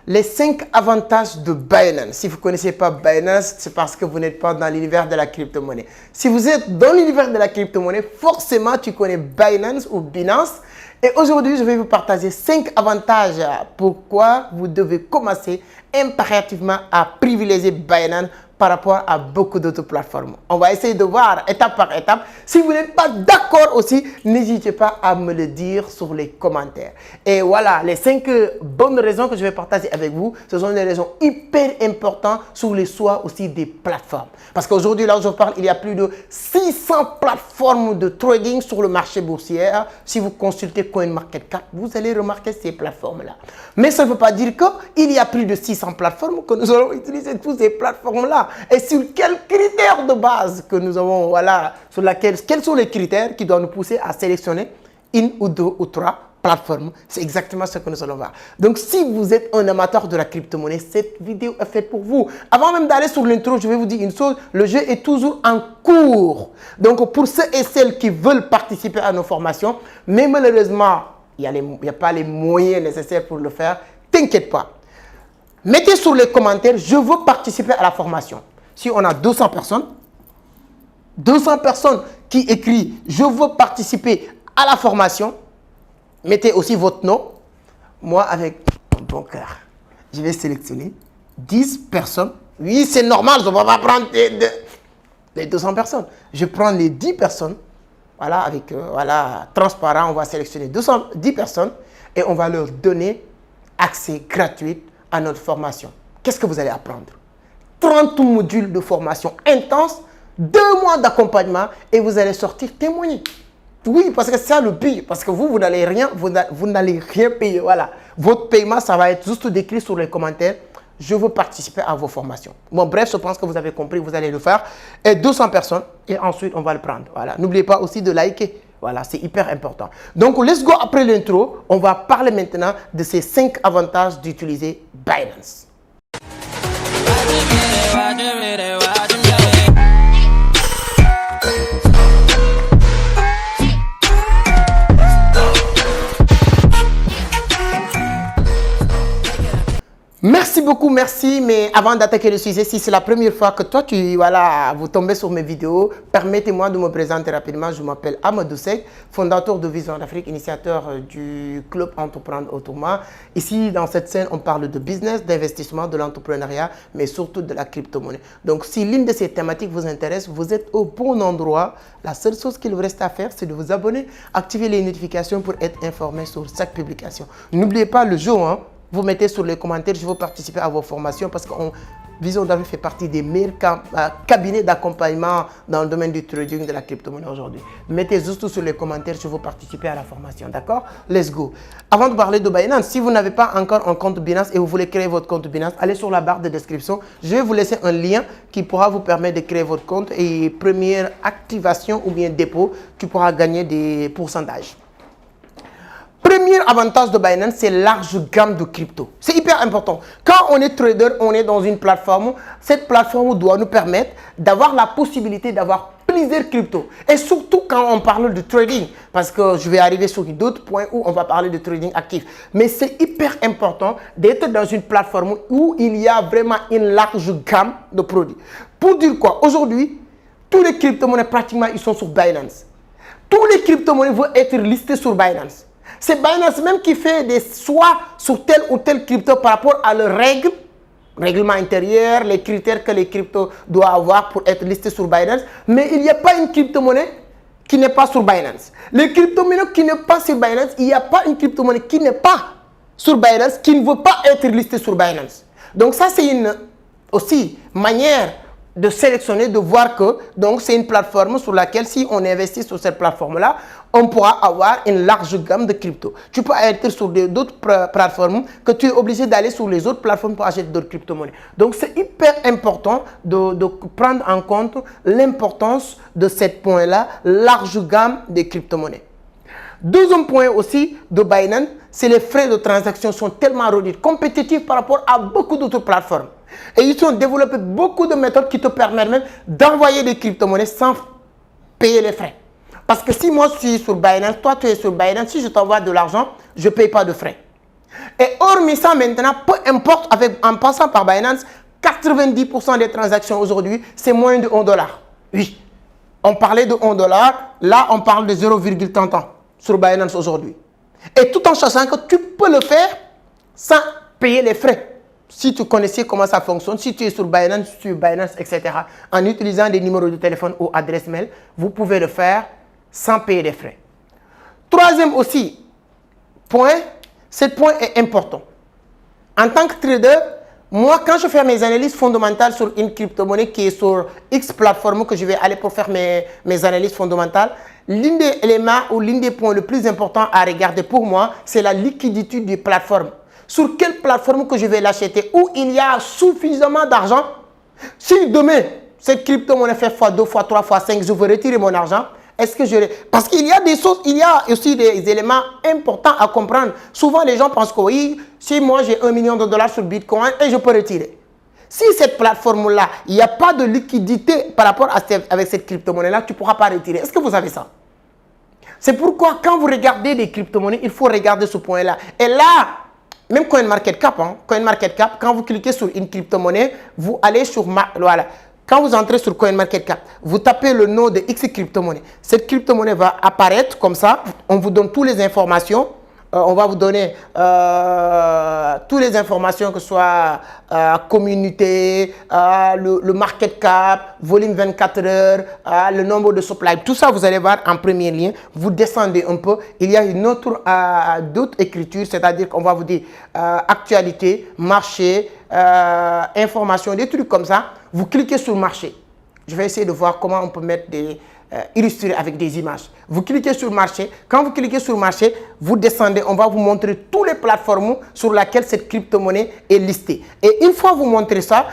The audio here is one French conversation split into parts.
les 5 avantages de Binance. Si vous ne connaissez pas Binance, c'est parce que vous n'êtes pas dans l'univers de la crypto-monnaie. Si vous êtes dans l'univers de la crypto-monnaie, forcément, tu connais Binance ou Binance. Et aujourd'hui, je vais vous partager 5 avantages pourquoi vous devez commencer impérativement à privilégier Binance par rapport à beaucoup d'autres plateformes. On va essayer de voir étape par étape. Si vous n'êtes pas d'accord aussi, n'hésitez pas à me le dire sur les commentaires. Et voilà, les 5 bonnes raisons que je vais partager avec vous, ce sont des raisons hyper importantes sur les choix aussi des plateformes. Parce qu'aujourd'hui, là où je parle, il y a plus de 600 plateformes de trading sur le marché boursier. Si vous consultez CoinMarketCap, vous allez remarquer ces plateformes-là. Mais ça ne veut pas dire qu'il y a plus de 600 plateformes que nous allons utiliser toutes ces plateformes-là. Et sur quels critères de base que nous avons, voilà, sur laquelle, quels sont les critères qui doivent nous pousser à sélectionner une ou deux ou trois plateformes. C'est exactement ce que nous allons voir. Donc, si vous êtes un amateur de la crypto-monnaie, cette vidéo est faite pour vous. Avant même d'aller sur l'intro, je vais vous dire une chose, le jeu est toujours en cours. Donc, pour ceux et celles qui veulent participer à nos formations, mais malheureusement, il n'y a pas les moyens nécessaires pour le faire, t'inquiète pas. Mettez sur les commentaires, je veux participer à la formation. Si on a 200 personnes qui écrivent, je veux participer à la formation, mettez aussi votre nom. Moi, avec mon bon cœur, je vais sélectionner 10 personnes. Oui, c'est normal, je ne vais pas prendre les 200 personnes. Je prends les 10 personnes. Voilà, avec voilà, transparent, on va sélectionner 10 personnes et on va leur donner accès gratuit à notre formation. Qu'est-ce que vous allez apprendre? 30 modules de formation intense, 2 mois d'accompagnement et vous allez sortir témoigner. Oui, parce que c'est ça le but. Parce que vous n'allez rien, vous n'allez rien payer. Voilà. Votre paiement, ça va être juste décrit sur les commentaires. Je veux participer à vos formations. Bon, bref, je pense que vous avez compris, vous allez le faire. Et 200 personnes et ensuite, on va le prendre. Voilà. N'oubliez pas aussi de liker. Voilà, c'est hyper important. Donc, let's go après l'intro. On va parler maintenant de ces 5 avantages d'utiliser Binance. Merci beaucoup, merci. Mais avant d'attaquer le sujet, si c'est la première fois que toi, vous tombez sur mes vidéos, permettez-moi de me présenter rapidement. Je m'appelle Amadou Seck, fondateur de Vision d'Afrique, initiateur du club Entreprendre Autrement. Ici, dans cette scène, on parle de business, d'investissement, de l'entrepreneuriat, mais surtout de la crypto-monnaie. Donc, si l'une de ces thématiques vous intéresse, vous êtes au bon endroit. La seule chose qu'il vous reste à faire, c'est de vous abonner, activer les notifications pour être informé sur chaque publication. N'oubliez pas le jour, hein. Vous mettez sur les commentaires, je veux participer à vos formations parce que Vision d'Afrique fait partie des meilleurs cabinets d'accompagnement dans le domaine du trading de la crypto-monnaie aujourd'hui. Mettez juste sur les commentaires, je veux participer à la formation, d'accord? Let's go. Avant de parler de Binance, si vous n'avez pas encore un compte Binance et vous voulez créer votre compte Binance, allez sur la barre de description. Je vais vous laisser un lien qui pourra vous permettre de créer votre compte et première activation ou bien dépôt, tu pourras gagner des pourcentages. Premier avantage de Binance, c'est large gamme de crypto. C'est hyper important. Quand on est trader, on est dans une plateforme. Cette plateforme doit nous permettre d'avoir la possibilité d'avoir plusieurs cryptos. Et surtout quand on parle de trading. Parce que je vais arriver sur d'autres points où on va parler de trading actif. Mais c'est hyper important d'être dans une plateforme où il y a vraiment une large gamme de produits. Pour dire quoi? Aujourd'hui, tous les crypto-monnaies pratiquement, ils sont sur Binance. Tous les crypto-monnaies vont être listés sur Binance. C'est Binance même qui fait des choix sur tel ou tel crypto par rapport à leurs règles, règlement intérieur, les critères que les cryptos doivent avoir pour être listés sur Binance. Mais il n'y a pas une crypto-monnaie qui n'est pas sur Binance. Les crypto-monnaies qui n'est pas sur Binance, il n'y a pas une crypto-monnaie qui n'est pas sur Binance, qui ne veut pas être listée sur Binance. Donc ça, c'est une aussi manière de sélectionner, de voir que c'est une plateforme sur laquelle si on investit sur cette plateforme-là, on pourra avoir une large gamme de crypto. Tu peux être sur d'autres plateformes que tu es obligé d'aller sur les autres plateformes pour acheter d'autres crypto-monnaies. Donc, c'est hyper important de prendre en compte l'importance de ce point-là, large gamme de crypto-monnaies. Deuxième point aussi de Binance, c'est les frais de transaction sont tellement réduits, compétitifs par rapport à beaucoup d'autres plateformes. Et ils ont développé beaucoup de méthodes qui te permettent même d'envoyer des crypto-monnaies sans payer les frais. Parce que si moi je suis sur Binance, toi tu es sur Binance, si je t'envoie de l'argent, je ne paye pas de frais. Et hormis ça, maintenant, peu importe, en passant par Binance, 90% des transactions aujourd'hui, c'est moins de 1 dollar. Oui, on parlait de 1 dollar, là, on parle de 0,30 ans sur Binance aujourd'hui. Et tout en sachant que tu peux le faire sans payer les frais. Si tu connaissais comment ça fonctionne, si tu es sur Binance, etc., en utilisant des numéros de téléphone ou adresse mail, vous pouvez le faire sans payer les frais. Troisième aussi point, ce point est important. En tant que trader, moi, quand je fais mes analyses fondamentales sur une crypto-monnaie qui est sur X plateforme que je vais aller pour faire mes analyses fondamentales, l'un des éléments ou l'un des points le plus important à regarder pour moi, c'est la liquidité des plateformes. Sur quelle plateforme que je vais l'acheter, où il y a suffisamment d'argent. Si demain, cette crypto-monnaie fait x2, x3, x5, je veux retirer mon argent, est-ce que je... Parce qu'il y a des choses, il y a aussi des éléments importants à comprendre. Souvent, les gens pensent que oui, si moi j'ai 1 million de dollars sur Bitcoin et je peux retirer. Si cette plateforme-là, il n'y a pas de liquidité par rapport avec cette crypto-monnaie-là, tu ne pourras pas retirer. Est-ce que vous savez ça? C'est pourquoi quand vous regardez des crypto-monnaies, il faut regarder ce point-là. Et là, même CoinMarketCap, quand vous cliquez sur une crypto-monnaie, vous allez sur... Voilà. Quand vous entrez sur CoinMarketCap, vous tapez le nom de X crypto-monnaie. Cette crypto-monnaie va apparaître comme ça. On vous donne toutes les informations. On va vous donner toutes les informations, que ce soit communauté, le market cap, volume 24 heures, le nombre de supply. Tout ça, vous allez voir en premier lien. Vous descendez un peu. Il y a une autre d'autres écritures, c'est-à-dire qu'on va vous dire actualité, marché, information, des trucs comme ça. Vous cliquez sur marché. Je vais essayer de voir comment on peut mettre illustrer avec des images. Vous cliquez sur marché. Quand vous cliquez sur marché, vous descendez. On va vous montrer toutes les plateformes sur lesquelles cette crypto-monnaie est listée. Et une fois vous montrez ça,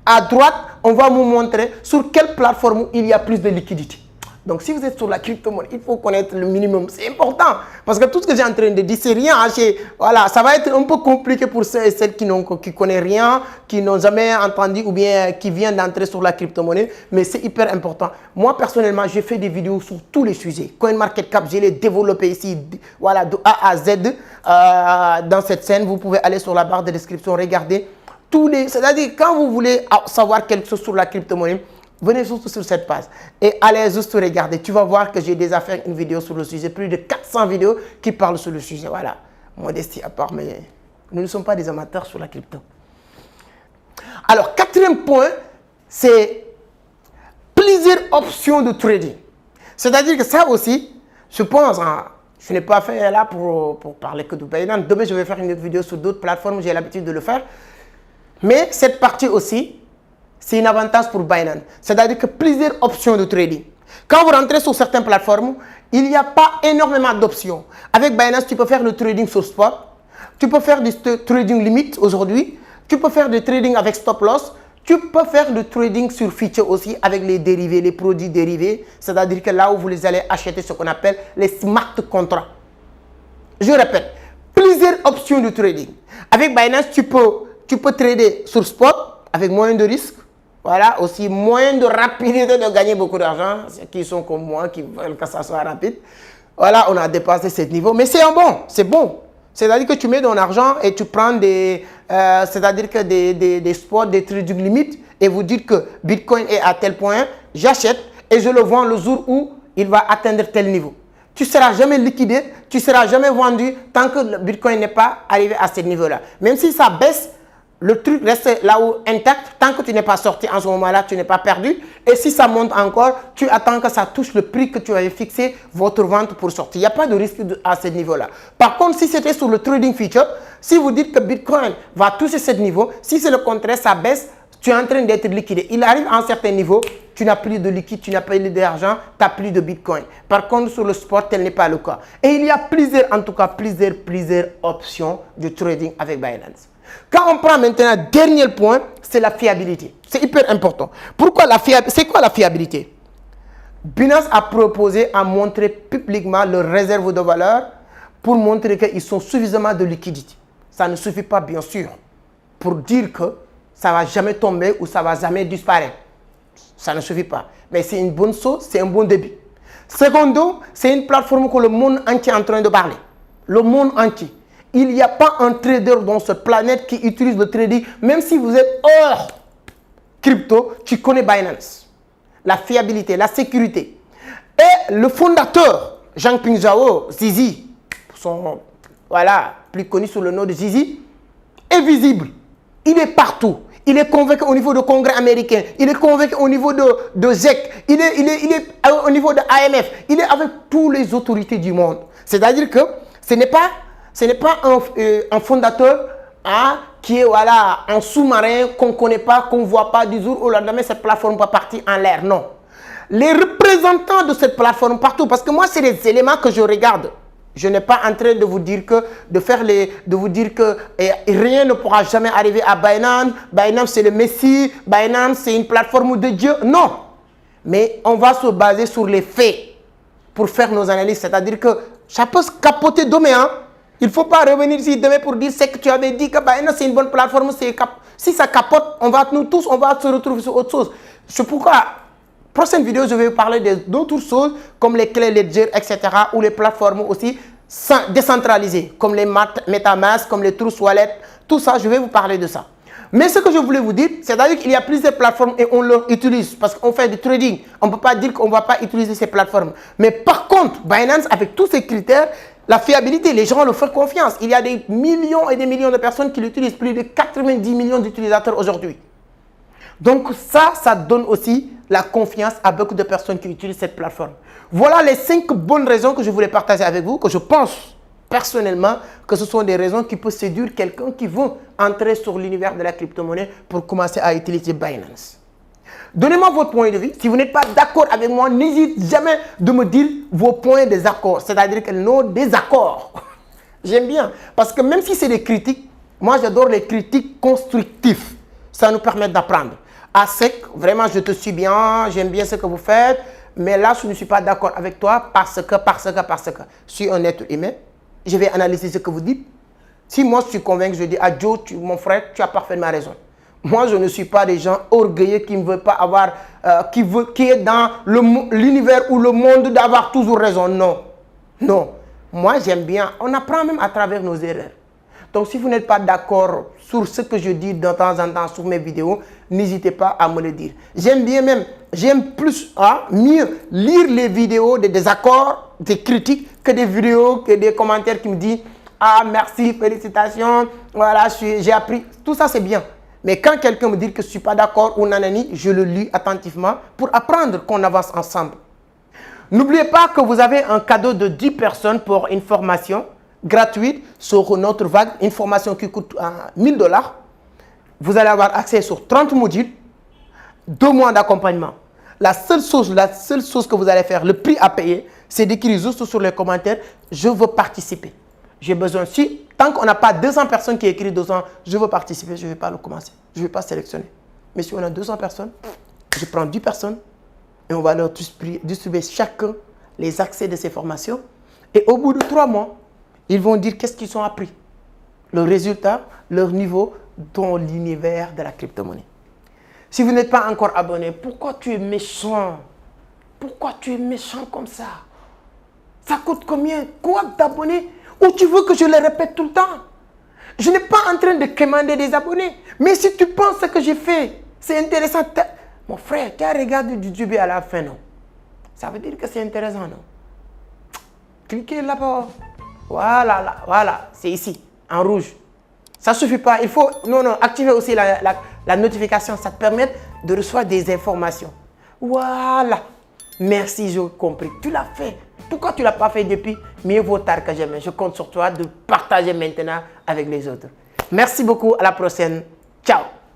à droite, on va vous montrer sur quelle plateforme il y a plus de liquidité. Donc, si vous êtes sur la crypto-monnaie, il faut connaître le minimum. C'est important. Parce que tout ce que j'ai en train de dire, c'est rien. Voilà, ça va être un peu compliqué pour ceux et celles qui ne connaissent rien, qui n'ont jamais entendu ou bien qui viennent d'entrer sur la crypto-monnaie. Mais c'est hyper important. Moi, personnellement, j'ai fait des vidéos sur tous les sujets. CoinMarketCap, je l'ai développé ici, voilà, de A à Z. Dans cette scène, vous pouvez aller sur la barre de description, regarder tous les... C'est-à-dire, quand vous voulez savoir quelque chose sur la crypto-monnaie, venez juste sur cette page et allez juste regarder. Tu vas voir que j'ai déjà fait une vidéo sur le sujet. Plus de 400 vidéos qui parlent sur le sujet. Voilà. Modestie à part, mais nous ne sommes pas des amateurs sur la crypto. Alors, quatrième point, c'est plusieurs options de trading. C'est-à-dire que ça aussi, je pense, je n'ai pas fait là pour parler que de Binance. Demain, je vais faire une autre vidéo sur d'autres plateformes. J'ai l'habitude de le faire. Mais cette partie aussi, c'est un avantage pour Binance. C'est-à-dire que plusieurs options de trading. Quand vous rentrez sur certaines plateformes, il n'y a pas énormément d'options. Avec Binance, tu peux faire le trading sur spot. Tu peux faire du trading limit aujourd'hui. Tu peux faire du trading avec stop loss. Tu peux faire du trading sur future aussi avec les dérivés, les produits dérivés. C'est-à-dire que là où vous les allez acheter ce qu'on appelle les smart contracts. Je répète, plusieurs options de trading. Avec Binance, tu peux trader sur spot avec moins de risques. Voilà, aussi moins de rapidité de gagner beaucoup d'argent. Ceux qui sont comme moi, qui veulent que ça soit rapide. Voilà, on a dépassé ce niveau. Mais c'est bon, c'est bon. C'est-à-dire que tu mets ton argent et tu prends des spots, des trading limites et vous dites que Bitcoin est à tel point, j'achète et je le vends le jour où il va atteindre tel niveau. Tu ne seras jamais liquidé, tu ne seras jamais vendu tant que le Bitcoin n'est pas arrivé à ce niveau-là. Même si ça baisse, le truc reste là où intact. Tant que tu n'es pas sorti en ce moment-là, tu n'es pas perdu. Et si ça monte encore, tu attends que ça touche le prix que tu avais fixé, votre vente pour sortir. Il n'y a pas de risque à ce niveau-là. Par contre, si c'était sur le trading future, si vous dites que Bitcoin va toucher ce niveau, si c'est le contraire, ça baisse, tu es en train d'être liquidé. Il arrive à un certain niveau, tu n'as plus de liquide, tu n'as pas d'argent, tu n'as plus de Bitcoin. Par contre, sur le spot, tel n'est pas le cas. Et il y a plusieurs options de trading avec Binance. Quand on prend maintenant le dernier point, c'est la fiabilité. C'est hyper important. Pourquoi la fiabilité? C'est quoi la fiabilité? Binance a proposé à montrer publiquement leurs réserves de valeur pour montrer qu'ils sont suffisamment de liquidité. Ça ne suffit pas, bien sûr, pour dire que ça ne va jamais tomber ou ça ne va jamais disparaître. Ça ne suffit pas. Mais c'est une bonne chose, c'est un bon début. Secondo, c'est une plateforme que le monde entier est en train de parler. Le monde entier. il n'y a pas un trader dans cette planète qui utilise le trading. Même si vous êtes hors crypto, tu connais Binance. La fiabilité, la sécurité. Et le fondateur, Changpeng Zhao, Zizi, voilà, plus connu sous le nom de Zizi, est visible. Il est partout. Il est convaincu au niveau du Congrès américain. Il est convaincu au niveau de ZEC. Il est au niveau de l'AMF. Il est avec toutes les autorités du monde. C'est-à-dire que ce n'est pas un fondateur qui est voilà, un sous-marin qu'on ne connaît pas, qu'on ne voit pas du jour au lendemain, cette plateforme va partir en l'air. Non. Les représentants de cette plateforme partout, parce que moi, c'est les éléments que je regarde. Je n'ai pas en train de vous dire que, rien ne pourra jamais arriver à Binance. Binance, c'est le Messie. Binance, c'est une plateforme de Dieu. Non. Mais on va se baser sur les faits pour faire nos analyses. C'est-à-dire que ça peut se capoter demain. Hein? Il ne faut pas revenir ici demain pour dire ce que tu avais dit que Binance, c'est une bonne plateforme. Si ça capote, nous tous, on va se retrouver sur autre chose. C'est pourquoi, prochaine vidéo, je vais vous parler d'autres choses comme les clés Ledger, etc. ou les plateformes aussi décentralisées comme les MetaMask, comme les Trust Wallet. Tout ça, je vais vous parler de ça. Mais ce que je voulais vous dire, c'est-à-dire qu'il y a plusieurs plateformes et on les utilise parce qu'on fait du trading. On ne peut pas dire qu'on ne va pas utiliser ces plateformes. Mais par contre, Binance, avec tous ces critères, la fiabilité, les gens leur font confiance. Il y a des millions et des millions de personnes qui l'utilisent, plus de 90 millions d'utilisateurs aujourd'hui. Donc ça donne aussi la confiance à beaucoup de personnes qui utilisent cette plateforme. Voilà les 5 bonnes raisons que je voulais partager avec vous, que je pense personnellement que ce sont des raisons qui peuvent séduire quelqu'un qui veut entrer sur l'univers de la crypto-monnaie pour commencer à utiliser Binance. Donnez-moi votre point de vue. Si vous n'êtes pas d'accord avec moi, n'hésitez jamais de me dire vos points de désaccord, c'est-à-dire que nos désaccords. J'aime bien, parce que même si c'est des critiques, moi j'adore les critiques constructives. Ça nous permet d'apprendre. À sec, vraiment, je te suis bien, j'aime bien ce que vous faites, mais là, je ne suis pas d'accord avec toi parce que. Je suis un être humain, je vais analyser ce que vous dites. Si moi, je suis convaincu, je dis à Joe, mon frère, tu as parfaitement raison. Moi, je ne suis pas des gens orgueilleux qui ne veulent pas avoir, qui est dans l'univers ou le monde d'avoir toujours raison. Non. Non. Moi, j'aime bien. On apprend même à travers nos erreurs. Donc, si vous n'êtes pas d'accord sur ce que je dis de temps en temps sur mes vidéos, n'hésitez pas à me le dire. J'aime bien même, j'aime plus, mieux lire les vidéos des désaccords, des critiques, que des vidéos, que des commentaires qui me disent « Ah, merci, félicitations, voilà, j'ai appris. » Tout ça, c'est bien. Mais quand quelqu'un me dit que je ne suis pas d'accord ou nanani, je le lis attentivement pour apprendre qu'on avance ensemble. N'oubliez pas que vous avez un cadeau de 10 personnes pour une formation gratuite sur notre vague, une formation qui coûte 1000 $. Vous allez avoir accès sur 30 modules, 2 mois d'accompagnement. La seule chose que vous allez faire, le prix à payer, c'est d'écrire juste sur les commentaires, je veux participer. J'ai besoin, tant qu'on n'a pas 200 personnes qui écrivent 200, je veux participer, je ne vais pas le commencer. Je ne vais pas sélectionner. Mais si on a 200 personnes, je prends 10 personnes et on va leur distribuer chacun les accès de ces formations. Et au bout de 3 mois, ils vont dire qu'est-ce qu'ils ont appris. Le résultat, leur niveau dans l'univers de la crypto-monnaie. Si vous n'êtes pas encore abonné, pourquoi tu es méchant? Pourquoi tu es méchant comme ça? Ça coûte combien? Quoi d'abonnés? Ou tu veux que je le répète tout le temps? Je n'ai pas en train de commander des abonnés. Mais si tu penses que j'ai fait, c'est intéressant. Mon frère, tu as regardé du début à la fin, non? Ça veut dire que c'est intéressant, non? Cliquez là-bas. Voilà, c'est ici, en rouge. Ça ne suffit pas, il faut activer aussi la notification, ça te permet de recevoir des informations. Voilà, merci, j'ai compris. Tu l'as fait. Pourquoi tu ne l'as pas fait depuis? Mieux vaut tard que jamais. Je compte sur toi de partager maintenant avec les autres. Merci beaucoup, à la prochaine. Ciao.